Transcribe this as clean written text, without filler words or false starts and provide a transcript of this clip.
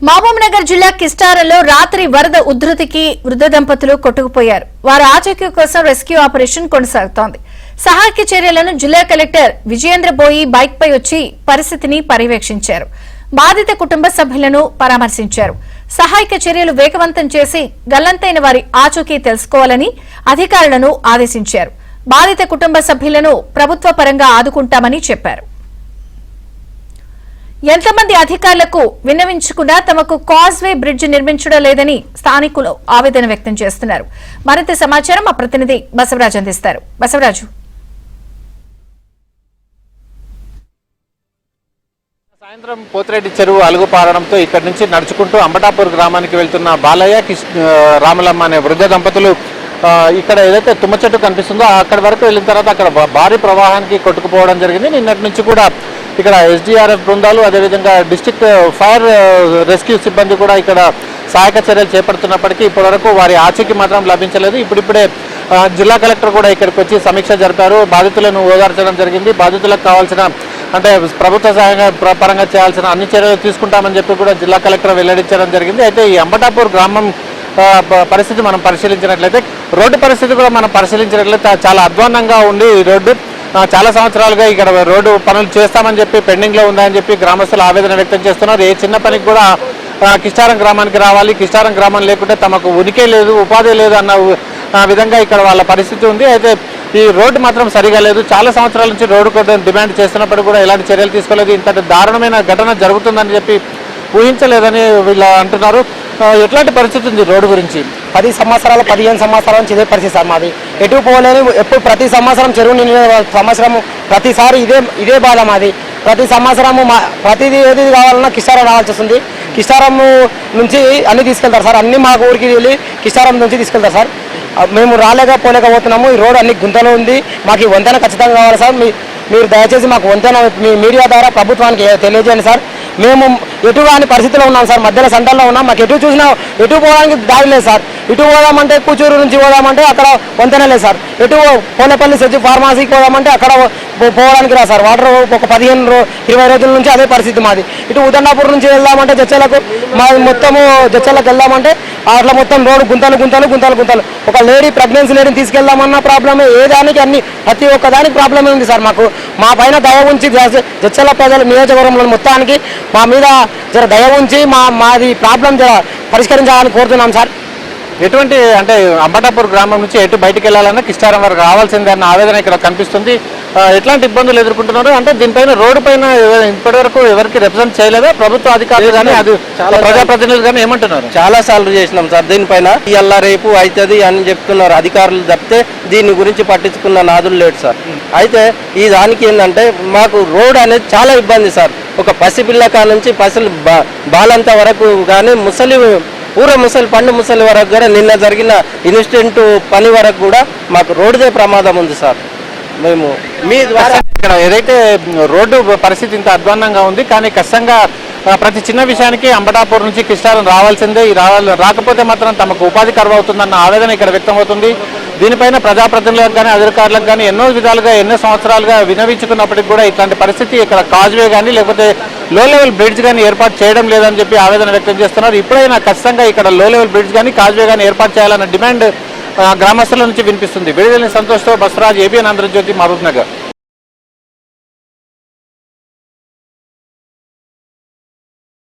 మహబూబ్నగర్ జిల్లా కిస్టారంలో రాత్రి వరద ఉధృతికి వృద్ధ దంపతులు కొట్టుకుపోయారు. వారి ఆచూకీ కోసం రెస్క్యూ ఆపరేషన్ కొనసాగుతోంది. సహాయక చర్యలను జిల్లా కలెక్టర్ విజయేంద్ర బోయి బైక్ పై వచ్చి పరిస్థితిని పర్యవేక్షించారు. బాధిత కుటుంబ సభ్యులను పరామర్శించారు. సహాయక చర్యలు వేగవంతం చేసి గల్లంతైన వారి ఆచూకీ తెలుసుకోవాలని అధికారులను ఆదేశించారు. బాధిత కుటుంబ సభ్యులను ప్రభుత్వ పరంగా ఆదుకుంటామని చెప్పారు. ఎంతమంది అధికారులకు విన్నవించుకున్నా తమకు కాజ్వే బ్రిడ్జ్ నిర్మించడం లేదని స్థానికులు ఆవేదన వ్యక్తం చేస్తున్నారు. మరింత సమాచారం మా ప్రతినిధి బసవరాజు అందిస్తారు. బసవరాజు, సాయంత్రం పోతిరెడ్డి చెరువు అలుగుపారడంతో ఇక్కడి నుంచి నడుచుకుంటూ అంబటాపూర్ గ్రామానికి వెళ్తున్న బాలయ్య రాములమ్మ అనే వృద్ధ దంపతులు ఇక్కడ ఏదైతే తుమ్మ చెట్టు కనిపిస్తుందో అక్కడి వరకు వెళ్ళిన తర్వాత అక్కడ భారీ ప్రవాహానికి కొట్టుకుపోవడం జరిగింది. నిన్నటి నుంచి కూడా ఇక్కడ ఎస్డీఆర్ఎఫ్ బృందాలు అదేవిధంగా డిస్ట్రిక్ట్ ఫైర్ రెస్క్యూ సిబ్బంది కూడా ఇక్కడ సహాయక చర్యలు చేపడుతున్నప్పటికీ ఇప్పటివరకు వారి ఆచూకీ మాత్రం లభించలేదు. ఇప్పుడిప్పుడే జిల్లా కలెక్టర్ కూడా ఇక్కడికి వచ్చి సమీక్ష జరిపారు. బాధితులను ఓదార్చడం జరిగింది. బాధితులకు కావాల్సిన అంటే ప్రభుత్వ సహాయంగా పరంగా చేయాల్సిన అన్ని చర్యలు తీసుకుంటామని చెప్పి కూడా జిల్లా కలెక్టర్ వెల్లడించడం జరిగింది. అయితే ఈ అంబటాపూర్ గ్రామం పరిస్థితి మనం పరిశీలించినట్లయితే రోడ్డు పరిస్థితి కూడా మనం పరిశీలించినట్లయితే చాలా అధ్వాన్నంగా ఉంది. ఈ రోడ్డు చాలా సంవత్సరాలుగా ఇక్కడ రోడ్డు పనులు చేస్తామని చెప్పి పెండింగ్లో ఉందని చెప్పి గ్రామస్తులు ఆవేదన వ్యక్తం చేస్తున్నారు. ఏ చిన్న పనికి కూడా కిస్టారం గ్రామానికి రావాలి, కిస్టారం గ్రామం లేకుంటే తమకు ఉనికే లేదు, ఉపాధి లేదు అన్న విధంగా ఇక్కడ వాళ్ళ పరిస్థితి ఉంది. అయితే ఈ రోడ్డు మాత్రం సరిగా లేదు. చాలా సంవత్సరాల నుంచి రోడ్డు కోసం డిమాండ్ చేస్తున్నప్పుడు కూడా ఎలాంటి చర్యలు తీసుకోలేదు. ఇంతటి దారుణమైన ఘటన జరుగుతుందని చెప్పి ఊహించలేదని వీళ్ళు అంటున్నారు. ఎట్లాంటి పరిస్థితి ఉంది రోడ్డు గురించి? 10 సంవత్సరాలు 15 సంవత్సరాల నుంచి ఇదే పరిస్థితి సార్ మాది. ఎటు పోలేని ఎప్పుడు ప్రతి సంవత్సరం చెరువు సంవత్సరం ప్రతిసారి ఇదే బాధ మాది. ప్రతి సంవత్సరము ప్రతిదీ ఏది కావాలన్నా కిస్టారం రావాల్సి వస్తుంది. కిస్టారం నుంచి అన్ని తీసుకెళ్తారు సార్. అన్ని మా ఊరికి వెళ్ళి కిస్టారం నుంచి తీసుకెళ్తారు సార్. మేము పోలేకపోతున్నాము. ఈ రోడ్ అన్ని గుంతలో ఉంది. మాకు ఈ వంతెన ఖచ్చితంగా కావాలి సార్. మీరు దయచేసి మాకు వంతెన మీ మీడియా ద్వారా ప్రభుత్వానికి తెలియజేయండి సార్. మేము ఎటు కాని పరిస్థితిలో ఉన్నాం సార్. మధ్యలో సెంటర్లో ఉన్నాం. మాకు ఎటు చూసినా ఎటు పోవడానికి దారి లేదు సార్. ఇటు పోదామంటే కూచూరు నుంచి పోదామంటే అక్కడ వంతెన లేదు సార్. ఎటు పోలేపల్లి సెర్చి ఫార్మసీకి పోదామంటే అక్కడ పోవడానికి రా సార్. వాటర్ ఒక 15-20 రోజుల నుంచి అదే పరిస్థితి మాది. ఇటు ఉదండాపూర్ నుంచి వెళ్దామంటే జచ్చలకు మాది మొత్తము జచ్చలకు వెళ్దామంటే అట్లా మొత్తం రోడ్డు గుంతలు. ఒక లేడీ ప్రెగ్నెన్సీ లేడీని తీసుకెళ్దామన్న ప్రాబ్లమే. ఏదానికి అన్ని ప్రతి ఒక్కదానికి ప్రాబ్లమే ఉంది సార్. మాకు మా పైన దయ ఉంచి జచ్చల ప్రజల నియోజకవర్గంలో మొత్తానికి మా మీద జర దయ ఉంచి మాది ప్రాబ్లం జర పరిష్కరించాలని కోరుతున్నాం సార్. ఎటువంటి అంటే అంబటాపూర్ గ్రామం నుంచి ఎటు బయటకు వెళ్ళాలన్నా కిస్టారం వరకు రావాల్సిందే అన్న ఆవేదన ఇక్కడ కనిపిస్తుంది. ఎట్లాంటి ఇబ్బందులు ఎదుర్కొంటున్నారు అంటే దీనిపైన రోడ్డు పైన ఇప్పటి వరకు ఎవరికి రిప్రజెంట్ చేయలేదా ప్రభుత్వ అధికారులు కానీ అది ప్రజాప్రతినిధులు కానీ ఏమంటున్నారు? చాలా సార్లు చేసినాం సార్. దీనిపైన ఇవాళ రేపు అవుతుంది అని చెప్తున్నారు అధికారులు తప్పితే దీని గురించి పట్టించుకున్న నాదులు లేడు సార్. అయితే ఈ దానికి ఏంటంటే మాకు రోడ్ అనేది చాలా ఇబ్బంది సార్. ఒక పసిపిల్ల కా నుంచి బాలంత వరకు కానీ పండు ముసలి వరకు కూడా నిన్న జరిగిన ఇన్సిడెంట్ పని వరకు కూడా మాకు రోడ్డుదే ప్రమాదం ఉంది సార్. మేము మీ ద్వారా ఇక్కడ ఏదైతే రోడ్డు పరిస్థితి ఇంత అధ్వాన్నంగా ఉంది కానీ కష్టంగా ప్రతి చిన్న విషయానికి అంబటాపూర్ నుంచి కిస్టారం రావాల్సిందే. రాకపోతే మాత్రం తమకు ఉపాధి కరువవుతుందన్న ఆవేదన ఇక్కడ వ్యక్తమవుతుంది. దీనిపైన ప్రజాప్రతినిధులకు కానీ అధికారులకు కానీ ఎన్నో విధాలుగా ఎన్నో సంవత్సరాలుగా వినవించుకున్నప్పటికీ కూడా ఇట్లాంటి పరిస్థితి ఇక్కడ కాజ్వే కానీ లేకపోతే లో లెవెల్ బ్రిడ్జ్ కానీ ఏర్పాటు చేయడం లేదని చెప్పి ఆవేదన వ్యక్తం చేస్తున్నారు. ఇప్పుడైనా ఖచ్చితంగా ఇక్కడ లో లెవెల్ బ్రిడ్జ్ కానీ కాజ్వే కానీ ఏర్పాటు చేయాలన్న డిమాండ్ గ్రామస్తుల నుంచి వినిపిస్తుంది. విడుదల సంతోష్తో బసవరాజ్, ఏబిఎన్ ఆంధ్రజ్యోతి, మహబూబ్నగర్.